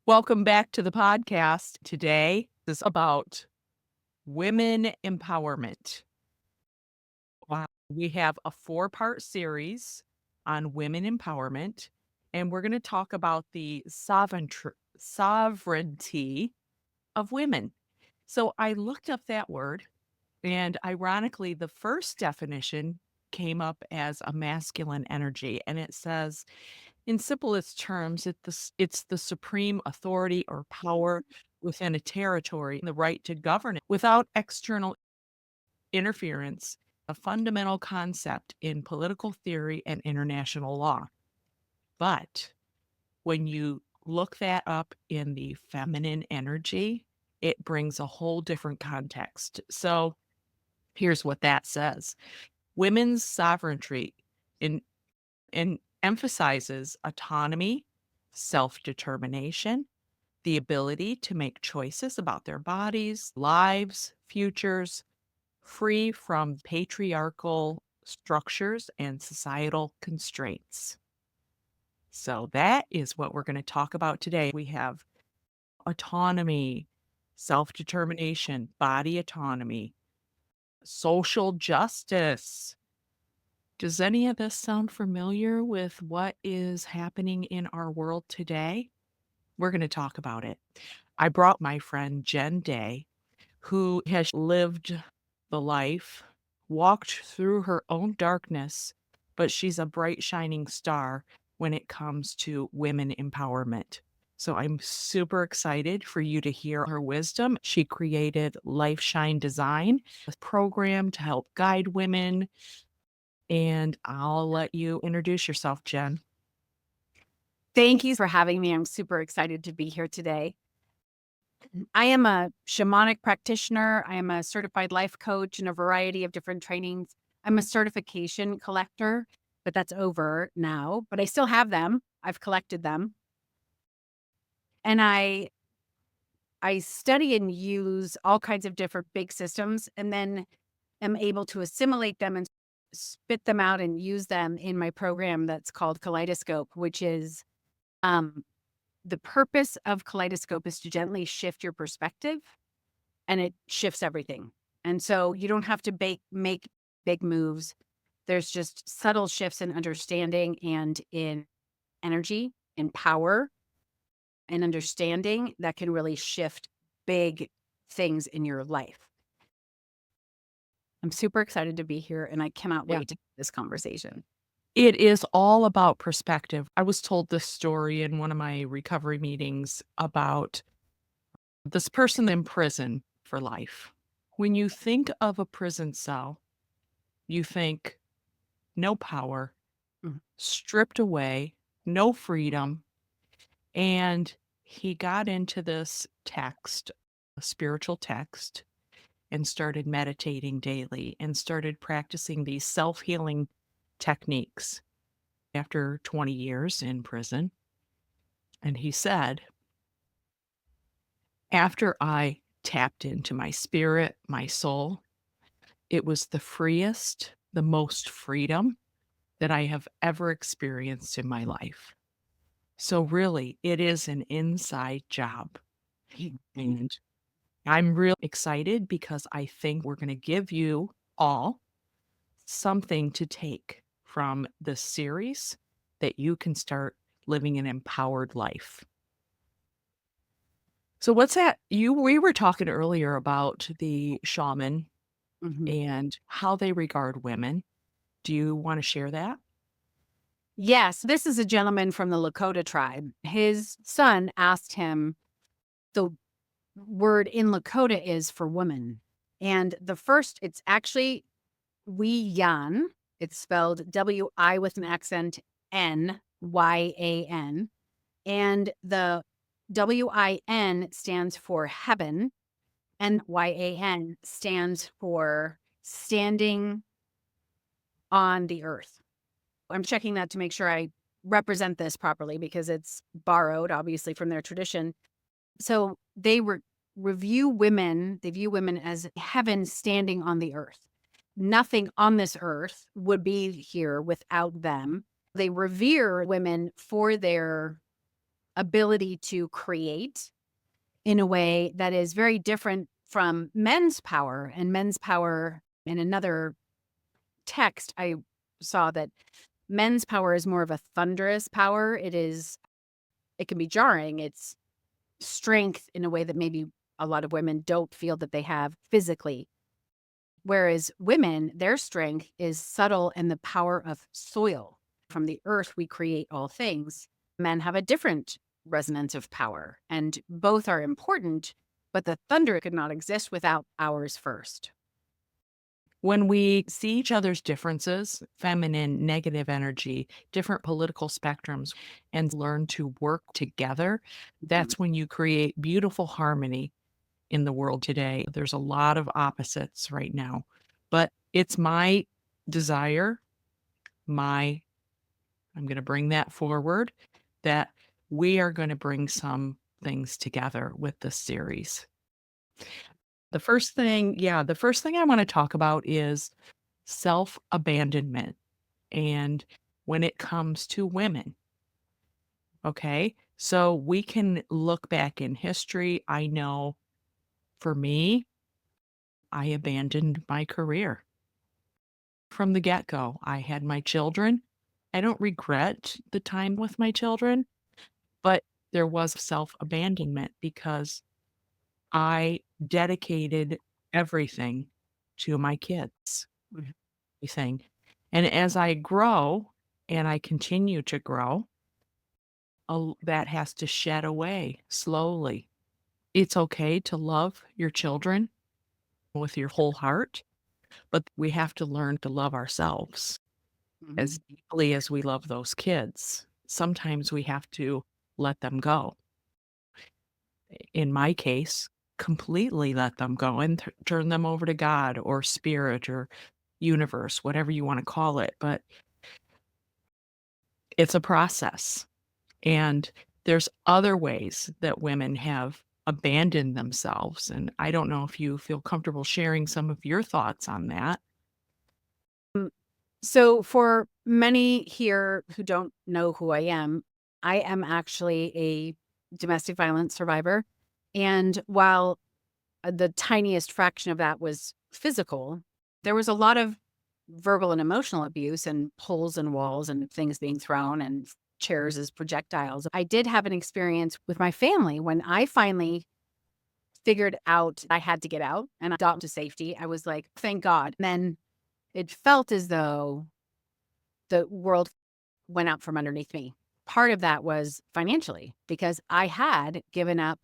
Welcome back to the podcast. Today is about women empowerment. Wow. We have a four-part series on women empowerment, and we're going to talk about the sovereignty of women. So I looked up that word, and ironically, the first definition came up as a masculine energy, and it says, in simplest terms, it's the supreme authority or power within a territory, the right to govern it without external interference, a fundamental concept in political theory and international law. But when you look that up in the feminine energy, it brings a whole different context. So here's what that says. Women's sovereignty in and emphasizes autonomy, self-determination, the ability to make choices about their bodies, lives, futures, free from patriarchal structures and societal constraints. So that is what we're going to talk about today. We have autonomy, self-determination, body autonomy, social justice. Does any of this sound familiar with what is happening in our world today? We're going to talk about it. I brought my friend Jen Day, who has lived the life, walked through her own darkness, but she's a bright, shining star when it comes to women empowerment. So I'm super excited for you to hear her wisdom. She created Life Shine Design, a program to help guide women, and I'll let you introduce yourself, Jen. Thank you for having me. I'm super excited to be here today. I am a shamanic practitioner. I am a certified life coach in a variety of different trainings. I'm a certification collector, but that's over now, but I still have them. I've collected them. And I study and use all kinds of different big systems and then am able to assimilate them and spit them out and use them in my program that's called Kaleidoscope, which is the purpose of Kaleidoscope is to gently shift your perspective, and it shifts everything. And so you don't have to make big moves. There's just subtle shifts in understanding and in energy, in power and understanding that can really shift big things in your life. I'm super excited to be here, and I cannot Yeah. wait to have this conversation. It is all about perspective. I was told this story in one of my recovery meetings about this person in prison for life. When you think of a prison cell, you think no power, Mhm. stripped away, no freedom. And he got into this text, a spiritual text, and started meditating daily and started practicing these self-healing techniques after 20 years in prison. And he said, after I tapped into my spirit, my soul, it was the freest, the most freedom that I have ever experienced in my life. So really, it is an inside job. And I'm real excited because I think we're going to give you all something to take from this series that you can start living an empowered life. So what's that? We were talking earlier about the shaman Mhm. and how they regard women. Do you want to share that? Yes, this is a gentleman from the Lakota tribe. His son asked him, the word in Lakota is for woman. And the first, it's actually Yan. It's spelled W-I with an accent, N-Y-A-N. And the W-I-N stands for heaven, and Y-A-N stands for standing on the earth. I'm checking that to make sure I represent this properly because it's borrowed, obviously, from their tradition. So they review women, they view women as heaven standing on the earth. Nothing on this earth would be here without them. They revere women for their ability to create in a way that is very different from men's power. And men's power, in another text, I saw that men's power is more of a thunderous power. It can be jarring. It's strength in a way that maybe a lot of women don't feel that they have physically. Whereas women, their strength is subtle and the power of soil. From the earth, we create all things. Men have a different resonance of power, and both are important, but the thunder could not exist without ours first. When we see each other's differences, feminine, negative energy, different political spectrums, and learn to work together, Mhm. that's when you create beautiful harmony in the world today. There's a lot of opposites right now, but it's my desire, my I'm going to bring that forward, that we are going to bring some things together with this series. The first thing I want to talk about is self-abandonment. And when it comes to women, okay? So we can look back in history. I know for me, I abandoned my career from the get go. I had my children. I don't regret the time with my children, but there was self abandonment because I dedicated everything to my kids. Everything. And as I grow and I continue to grow, that has to shed away slowly. It's okay to love your children with your whole heart, but we have to learn to love ourselves as Mhm. deeply as we love those kids. Sometimes we have to let them go. In my case, completely let them go and turn them over to God or spirit or universe, whatever you want to call it. But it's a process. And there's other ways that women have abandoned themselves, and I don't know if you feel comfortable sharing some of your thoughts on that. So, for many here who don't know who I am actually a domestic violence survivor. And while the tiniest fraction of that was physical, there was a lot of verbal and emotional abuse and holes in walls and things being thrown and chairs as projectiles. I did have an experience with my family when I finally figured out I had to get out and I got to safety. I was like, thank God. And then it felt as though the world went out from underneath me. Part of that was financially because I had given up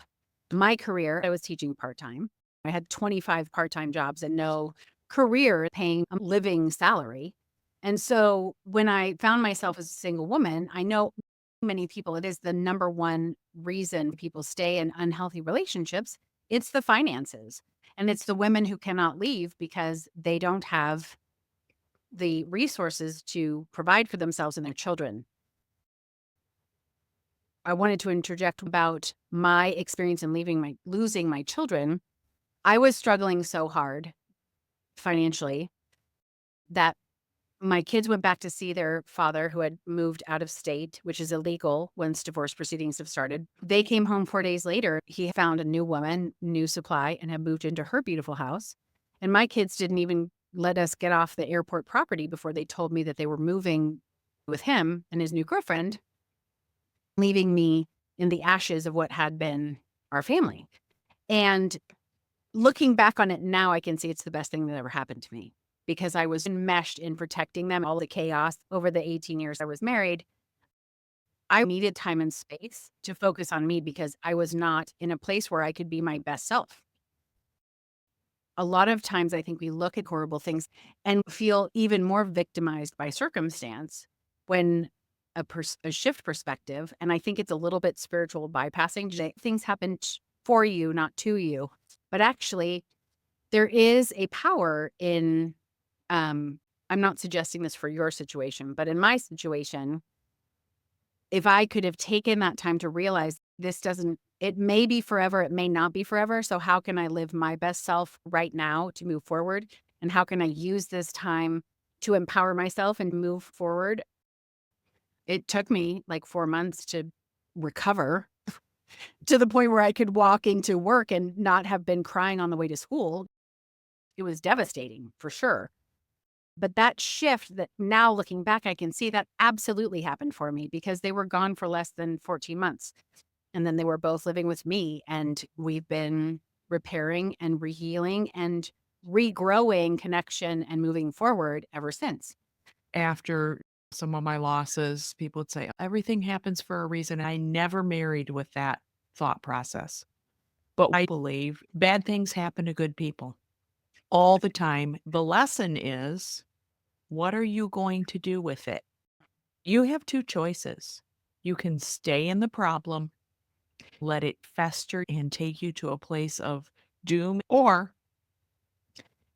my career. I was teaching part time. I had 25 part time jobs and no career paying a living salary. And so when I found myself as a single woman, I know many people, it is the number one reason people stay in unhealthy relationships. It's the finances. And it's the women who cannot leave because they don't have the resources to provide for themselves and their children. I wanted to interject about my experience in losing my children. I was struggling so hard financially that my kids went back to see their father who had moved out of state, which is illegal once divorce proceedings have started. They came home 4 days later. He found a new woman, new supply, and had moved into her beautiful house. And my kids didn't even let us get off the airport property before they told me that they were moving with him and his new girlfriend, leaving me in the ashes of what had been our family. And looking back on it now, I can see it's the best thing that ever happened to me because I was enmeshed in protecting them, all the chaos over the 18 years I was married. I needed time and space to focus on me because I was not in a place where I could be my best self. A lot of times I think we look at horrible things and feel even more victimized by circumstance when a shift perspective, and I think it's a little bit spiritual bypassing, things happen for you, not to you. But actually, there is a power in, I'm not suggesting this for your situation, but in my situation, if I could have taken that time to realize this doesn't it may be forever, it may not be forever, so how can I live my best self right now to move forward? And how can I use this time to empower myself and move forward? It took me like 4 months to recover to the point where I could walk into work and not have been crying on the way to school. It was devastating for sure. But that shift that now looking back, I can see that absolutely happened for me because they were gone for less than 14 months. And then they were both living with me. And we've been repairing and rehealing and regrowing connection and moving forward ever since. After some of my losses, people would say, everything happens for a reason. I never married with that thought process. But I believe bad things happen to good people all the time. The lesson is, what are you going to do with it? You have two choices. You can stay in the problem, let it fester and take you to a place of doom, or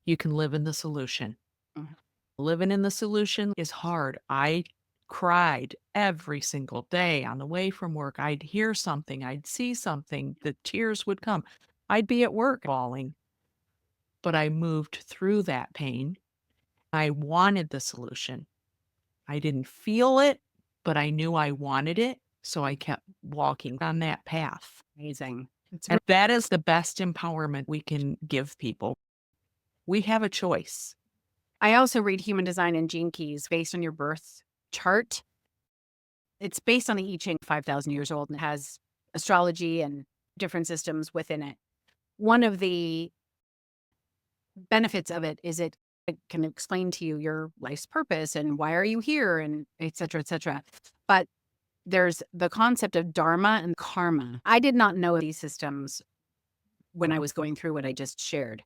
you can live in the solution. Mhm. Living in the solution is hard. I cried every single day on the way from work. I'd hear something, I'd see something, the tears would come. I'd be at work bawling, but I moved through that pain. I wanted the solution. I didn't feel it, but I knew I wanted it. So I kept walking on that path. Amazing. It's And that is the best empowerment we can give people. We have a choice. I also read Human Design and Gene Keys based on your birth chart. It's based on the I Ching, 5,000 years old, and has astrology and different systems within it. One of the benefits of it is it can explain to you your life's purpose and why are you here and et cetera, et cetera. But there's the concept of dharma and karma. I did not know these systems when I was going through what I just shared.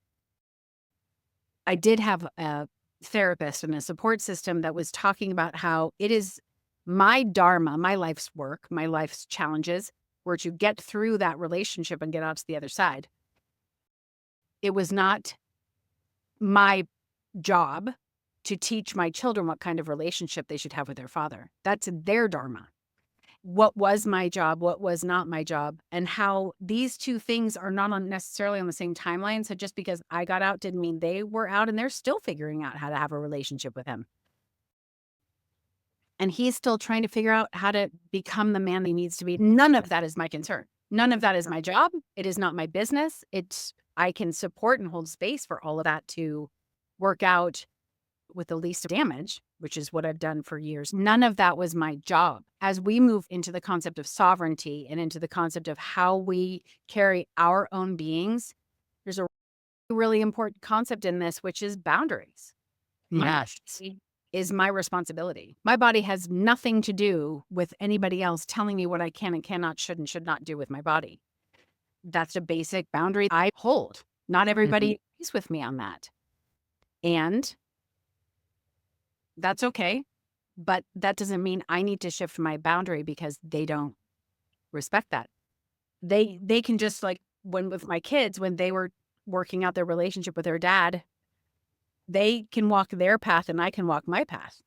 I did have a therapist and a support system that was talking about how it is my dharma, my life's work, my life's challenges were to get through that relationship and get out to the other side. It was not my job to teach my children what kind of relationship they should have with their father. That's their dharma. What was my job, what was not my job, and how these two things are not necessarily on the same timeline. So just because I got out didn't mean they were out, and they're still figuring out how to have a relationship with him. And he's still trying to figure out how to become the man that he needs to be. None of that is my concern. None of that is my job. It is not my business. I can support and hold space for all of that to work out with the least damage, which is what I've done for years. None of that was my job. As we move into the concept of sovereignty and into the concept of how we carry our own beings, there's a really important concept in this, which is boundaries. My Yes. body is my responsibility. My body has nothing to do with anybody else telling me what I can and cannot, should and should not do with my body. That's a basic boundary I hold. Not everybody agrees with me on that. And that's okay. But that doesn't mean I need to shift my boundary because they don't respect that. They can just like when with my kids, when they were working out their relationship with their dad, they can walk their path and I can walk my path.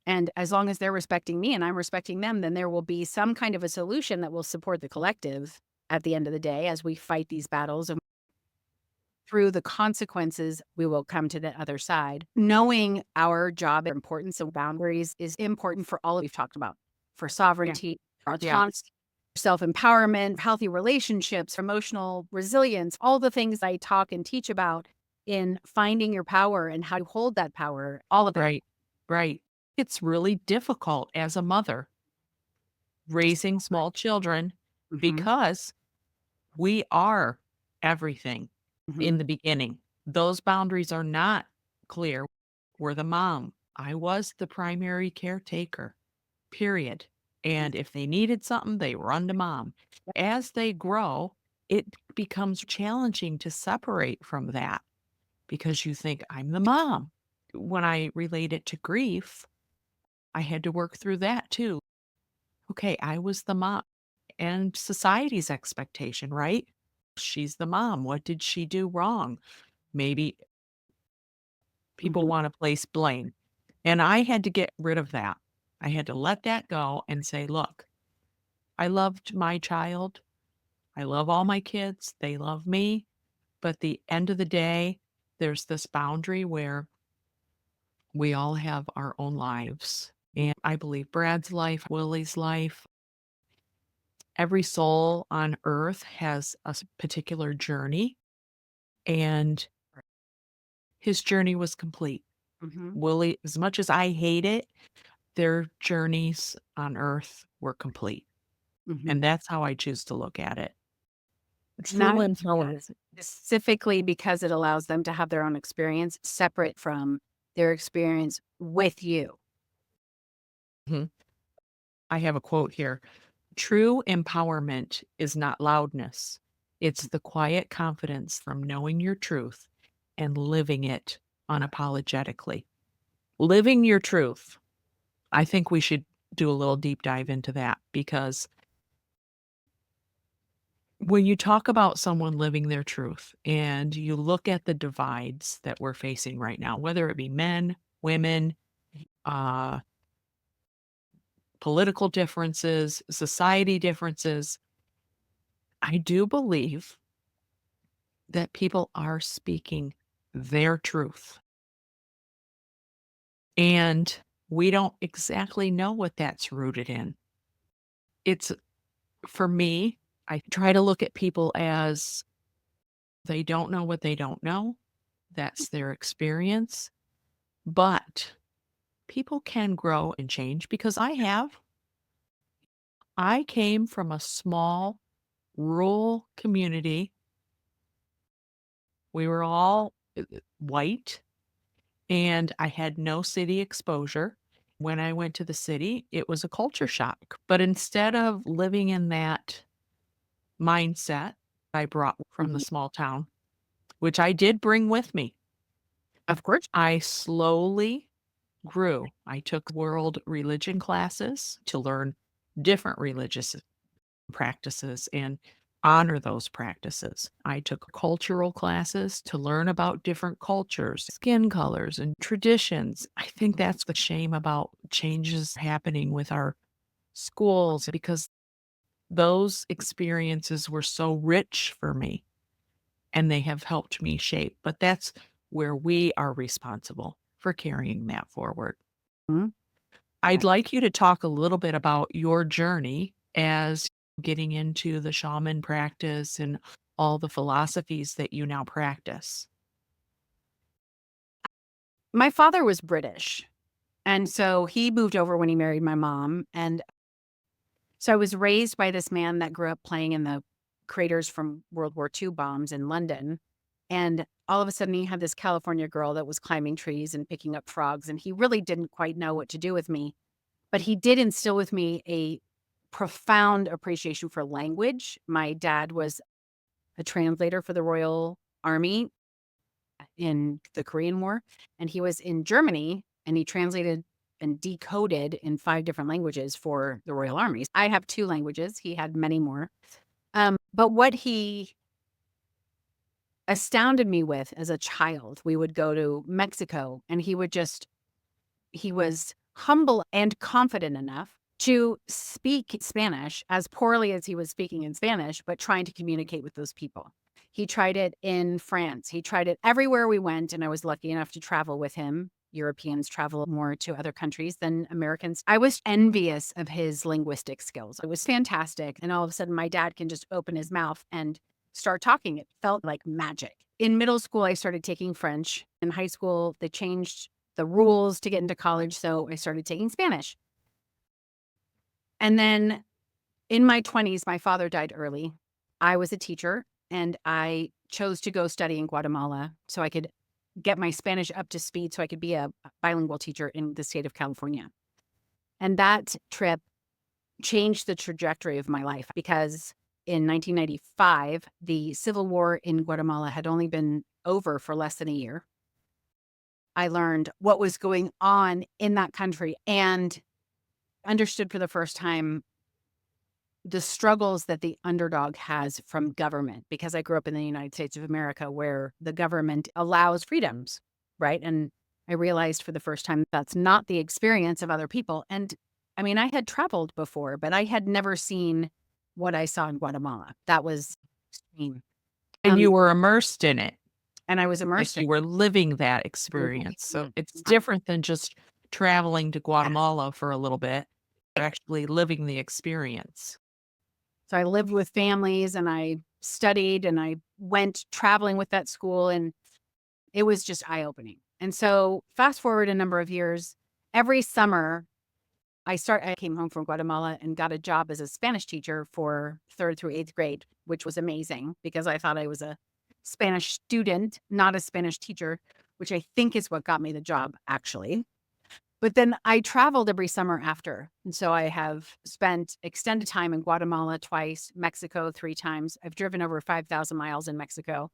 And as long as they're respecting me and I'm respecting them, then there will be some kind of a solution that will support the collective at the end of the day as we fight these battles. And through the consequences, we will come to the other side. Knowing our job and importance of boundaries is important for all we've talked about, for sovereignty, for autonomy, self-empowerment, healthy relationships, emotional resilience, all the things I talk and teach about in finding your power and how to hold that power, all of it. Right. Right. It's really difficult as a mother raising small children Mhm, because we are everything in mhm, the beginning. Those boundaries are not clear. We're the mom. I was the primary caretaker, period. And if they needed something, they run to mom. As they grow, it becomes challenging to separate from that because you think, I'm the mom. When I relate it to grief, I had to work through that too. Okay, I was the mom and society's expectation, right? She's the mom. What did she do wrong? Maybe people mhm, want to place blame. And I had to get rid of that. I had to let that go and say, look, I loved my child. I love all my kids. They love me. But the end of the day, there's this boundary where we all have our own lives. And I believe Brad's life, Willie's life, Every soul on earth has a particular journey, and his journey was complete. Mhm, Willie, as much as I hate it, their journeys on earth were complete. mhm. And that's how I choose to look at it. And I True empowerment. specifically because it allows them to have their own experience separate from their experience with you. Mhm. I have a quote here. True empowerment is not loudness. It's the quiet confidence from knowing your truth and living it unapologetically. Living your truth. I think we should do a little deep dive into that because when you talk about someone living their truth and you look at the divides that we're facing right now, whether it be men, women, uh, political differences, society differences, I do believe that people are speaking their truth. And we don't exactly know what that's rooted in. It's for me, I try to look at people as they don't know what they don't know. That's their experience. But people can grow and change because I have. I came from a small rural community. We were all white and I had no city exposure. When I went to the city, it was a culture shock. But instead of living in that mindset I brought from the Mhm. small town, which I did bring with me, Of course. I slowly grew. I took world religion classes to learn different religious practices and honor those practices. I took cultural classes to learn about different cultures, skin colors, and traditions. I think that's the shame about changes happening with our schools because those experiences were so rich for me and they have helped me shape. But that's where we are responsible for carrying that forward. Mhm. I'd Yeah. like you to talk a little bit about your journey as getting into the shaman practice and all the philosophies that you now practice. My father was British, and so he moved over when he married my mom, and so I was raised by this man that grew up playing in the craters from World War II bombs in London, and all of a sudden, he had this California girl that was climbing trees and picking up frogs, and he really didn't quite know what to do with me, but he did instill with me a profound appreciation for language. My dad was a translator for the Royal Army in the Korean War, and he was in Germany, and he translated and decoded in 5 different languages for the Royal Armies. I have 2 languages, he had many more. But what he astounded me with as a child, we would go to Mexico, and he was humble and confident enough to speak Spanish as poorly as he was speaking in Spanish, but trying to communicate with those people. He tried it in France. He tried it everywhere we went, and I was lucky enough to travel with him. Europeans travel more to other countries than Americans. I was envious of his linguistic skills. It was fantastic. And all of a sudden, my dad can just open his mouth and start talking. It felt like magic. In middle school, I started taking French. In high school, they changed the rules to get into college, so I started taking Spanish. And then in my 20s, my father died early. I was a teacher, and I chose to go study in Guatemala so I could get my Spanish up to speed so I could be a bilingual teacher in the state of California. And that trip changed the trajectory of my life because in 1995, the civil war in Guatemala had only been over for less than a year. I learned what was going on in that country and understood for the first time the struggles that the underdog has from government because I grew up in the United States of America where the government allows freedoms, right? And I realized for the first time that's not the experience of other people. And I mean, I had traveled before, but I had never seen what I saw in Guatemala. That was extreme. And Um, you were immersed in it, and I was like immersed in you were living that it. experience. So it's different than just traveling to Yes. Guatemala for a little bit. You're actually living the experience. So I lived with families and I studied and I went traveling with that school, and it was just eye opening. And so fast forward a number of years, every summer I came home from Guatemala and got a job as a Spanish teacher for 3rd through 8th grade, which was amazing because I thought I was a Spanish student, not a Spanish teacher, which I think is what got me the job actually. But then I traveled every summer after. And so I have spent extended time in Guatemala twice, Mexico 3 times. I've driven over 5,000 miles in Mexico.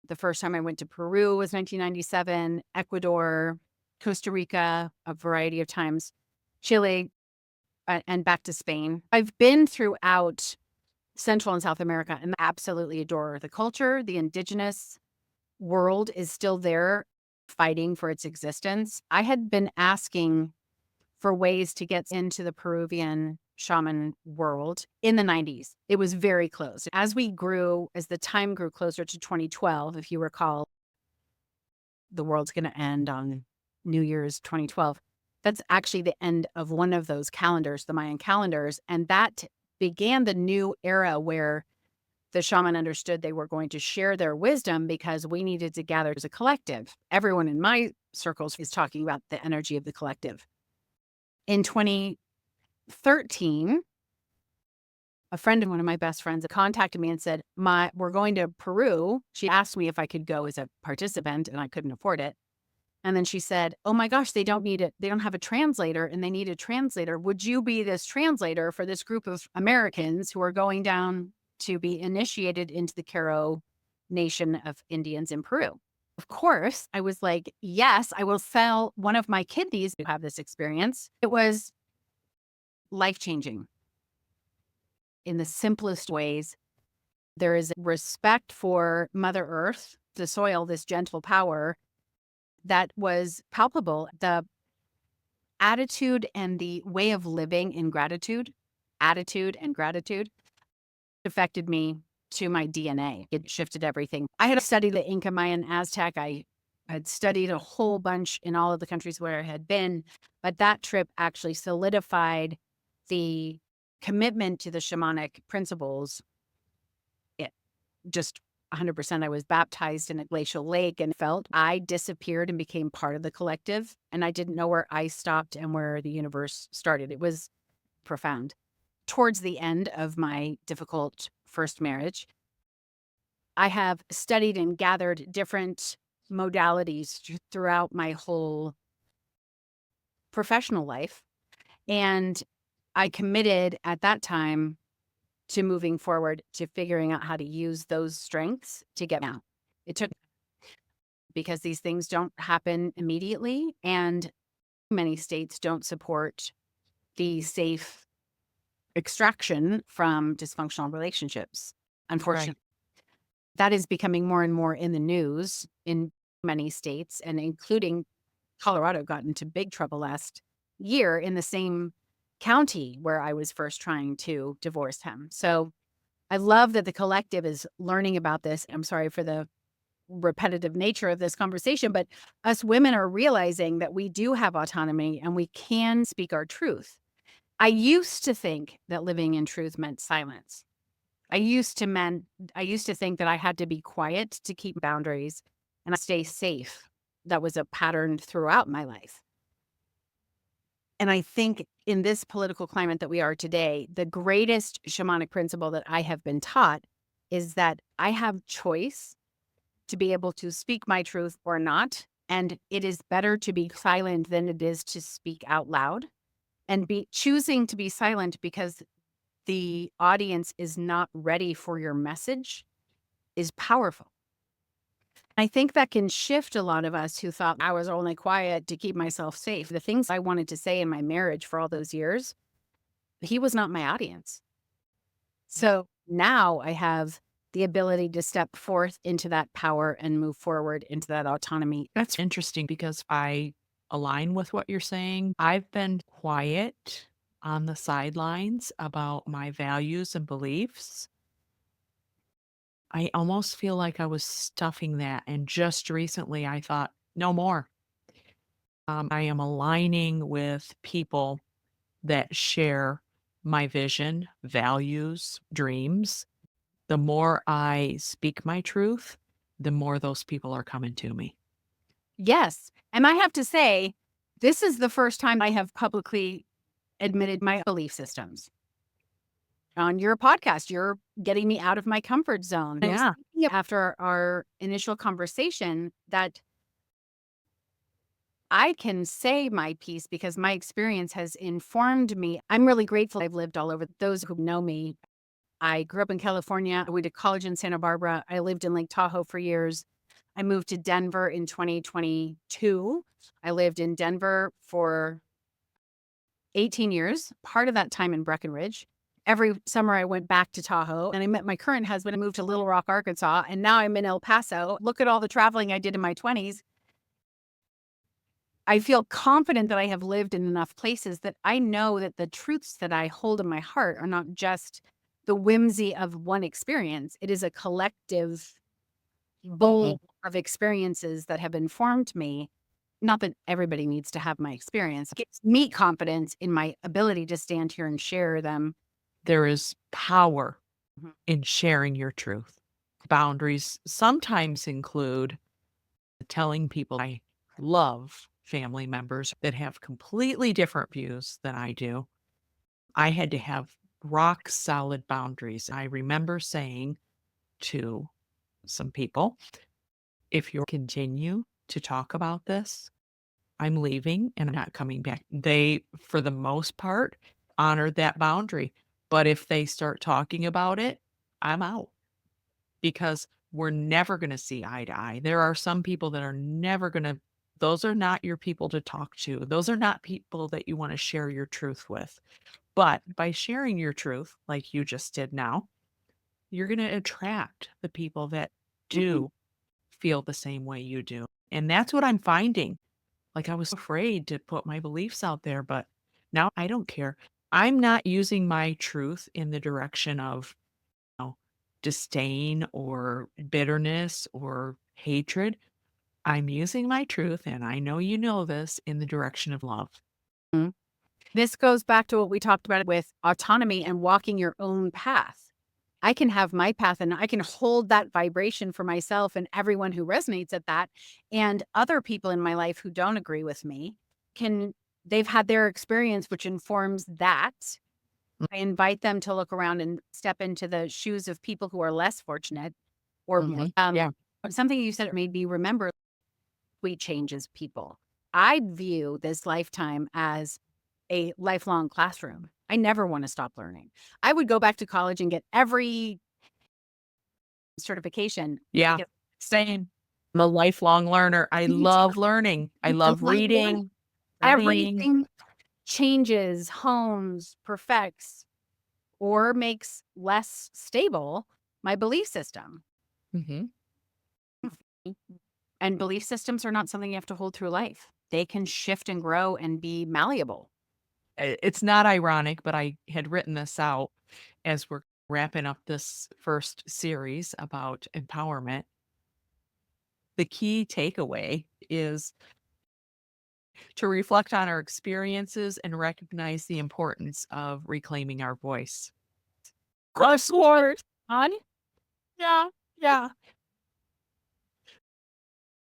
The first time I went to Peru was 1997, Ecuador, Costa Rica, a variety of times, Chile, and back to Spain. I've been throughout Central and South America and absolutely adore the culture. The indigenous world is still there fighting for its existence. I had been asking for ways to get into the Peruvian shaman world in the 90s. It was very close. As the time grew closer to 2012, if you recall, the world's going to end on New Year's 2012. That's actually the end of one of those calendars, the Mayan calendars. And that began the new era where the shaman understood they were going to share their wisdom because we needed to gather as a collective. Everyone in my circles is talking about the energy of the collective. In 2013, a friend of one of my best friends contacted me and said, we're going to Peru. She asked me if I could go as a participant, and I couldn't afford it. And then she said, oh my gosh, they don't need it. They don't have a translator and they need a translator. Would you be this translator for this group of Americans who are going down to be initiated into the Caro nation of Indians in Peru? Of course, I was like, yes, I will sell one of my kidneys to have this experience. It was life-changing in the simplest ways. There is respect for Mother Earth, the soil, this gentle power that was palpable. The attitude and the way of living in attitude and gratitude affected me to my DNA. It shifted everything. I had studied the Inca, Mayan, Aztec. I had studied a whole bunch in all of the countries where I had been, but that trip actually solidified the commitment to the shamanic principles. It just 100%. I was baptized in a glacial lake and felt I disappeared and became part of the collective. And I didn't know where I stopped and where the universe started. It was profound. Towards the end of my difficult first marriage, I have studied and gathered different modalities throughout my whole professional life. And I committed at that time to moving forward, to figuring out how to use those strengths to get out. It took, because these things don't happen immediately, and many states don't support the safe extraction from dysfunctional relationships. Unfortunately, Right. that is becoming more and more in the news in many states, and including Colorado got into big trouble last year in the same county where I was first trying to divorce him. So I love that the collective is learning about this. I'm sorry for the repetitive nature of this conversation, but us women are realizing that we do have autonomy and we can speak our truth. I used to think that living in truth meant silence. I used to think that I had to be quiet to keep boundaries and stay safe. That was a pattern throughout my life. And I think in this political climate that we are today, the greatest shamanic principle that I have been taught is that I have choice to be able to speak my truth or not. And it is better to be silent than it is to speak out loud. And be choosing to be silent because the audience is not ready for your message is powerful. I think that can shift a lot of us who thought I was only quiet to keep myself safe. The things I wanted to say in my marriage for all those years, he was not my audience. So now I have the ability to step forth into that power and move forward into that autonomy. That's interesting because I align with what you're saying. I've been quiet on the sidelines about my values and beliefs. I almost feel like I was stuffing that. And just recently I thought, no more. I am aligning with people that share my vision, values, dreams, the more I speak my truth, the more those people are coming to me. Yes. And I have to say, this is the first time I have publicly admitted my belief systems. On your podcast, you're getting me out of my comfort zone. I was Yeah. thinking after our initial conversation that I can say my piece because my experience has informed me. I'm really grateful I've lived all over. Those who know me, I grew up in California. I went to college in Santa Barbara. I lived in Lake Tahoe for years. I moved to Denver in 2022. I lived in Denver for 18 years, part of that time in Breckenridge. Every summer I went back to Tahoe and I met my current husband. I moved to Little Rock, Arkansas, and now I'm in El Paso. Look at all the traveling I did in my 20s. I feel confident that I have lived in enough places that I know that the truths that I hold in my heart are not just the whimsy of one experience. It is a collective bowl of experiences that have informed me. Not that everybody needs to have my experience. It gives me confidence in my ability to stand here and share them. There is power Mhm. in sharing your truth. Boundaries sometimes include telling people I love family members that have completely different views than I do. I had to have rock solid boundaries. I remember saying to some people, if you continue to talk about this, I'm leaving and I'm not coming back. They, for the most part, honored that boundary. But if they start talking about it, I'm out because we're never going to see eye to eye. There are some people that are never going to, those are not your people to talk to. Those are not people that you want to share your truth with. But by sharing your truth, like you just did now, you're going to attract the people that Mhm. do feel the same way you do. And that's what I'm finding. Like, I was afraid to put my beliefs out there, but now I don't care. I'm not using my truth in the direction of, know, disdain or bitterness or hatred. I'm using my truth, and I know you know this, in the direction of love. This goes back to what we talked about with autonomy and walking your own path. I can have my path and I can hold that vibration for myself and everyone who resonates at that. And other people in my life who don't agree with me can, they've had their experience, which informs that. I invite them to look around and step into the shoes of people who are less fortunate or Mhm. Yeah. something you said made me remember we changes people. I view this lifetime as a lifelong classroom. I never want to stop learning. I would go back to college and get every certification Yeah. because Same. I'm a lifelong learner. I me too. love learning. I I love love learning. reading, studying. Everything changes, hones, perfects, or makes less stable my belief system. Mhm. And belief systems are not something you have to hold through life. They can shift and grow and be malleable. It's not ironic, but I had written this out as we're wrapping up this first series about empowerment. The key takeaway is to reflect on our experiences and recognize the importance of reclaiming our voice. Crossword. On Yeah, yeah.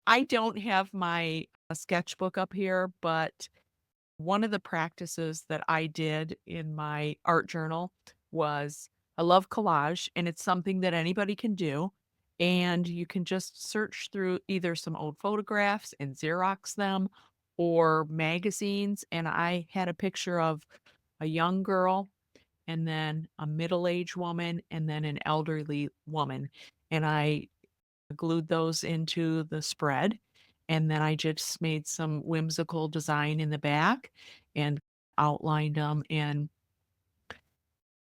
I don't have my sketchbook up here, but one of the practices that I did in my art journal was I love collage, and it's something that anybody can do. And you can just search through either some old photographs and Xerox them or magazines. And I had a picture of a young girl and then a middle-aged woman and then an elderly woman. And I glued those into the spread, and then I just made some whimsical design in the back and outlined them. And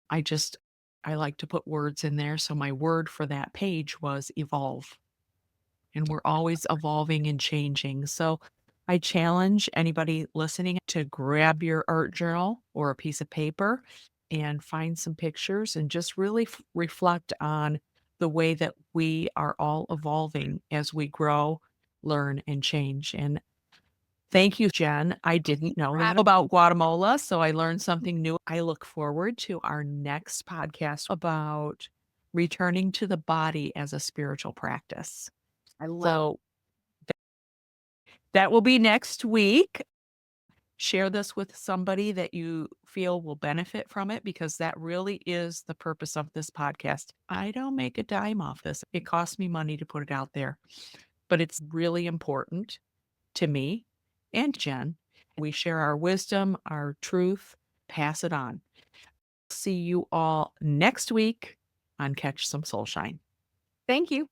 I just I like to put words in there, so my word for that page was evolve, and we're always evolving and changing. So I challenge anybody listening to grab your art journal or a piece of paper and find some pictures and just really reflect on the way that we are all evolving as we grow, learn, and change. And Thank you, Jen. I didn't know that about Guatemala, so I learned something new. I look forward to our next podcast about returning to the body as a spiritual practice. I love. So that will be next week. Share this with somebody that you feel will benefit from it, because that really is the purpose of this podcast. I don't make a dime off this. It costs me money to put it out there, but it's really important to me and Jen. We share our wisdom, our truth, pass it on. See you all next week on Catch Some Soulshine. Thank you.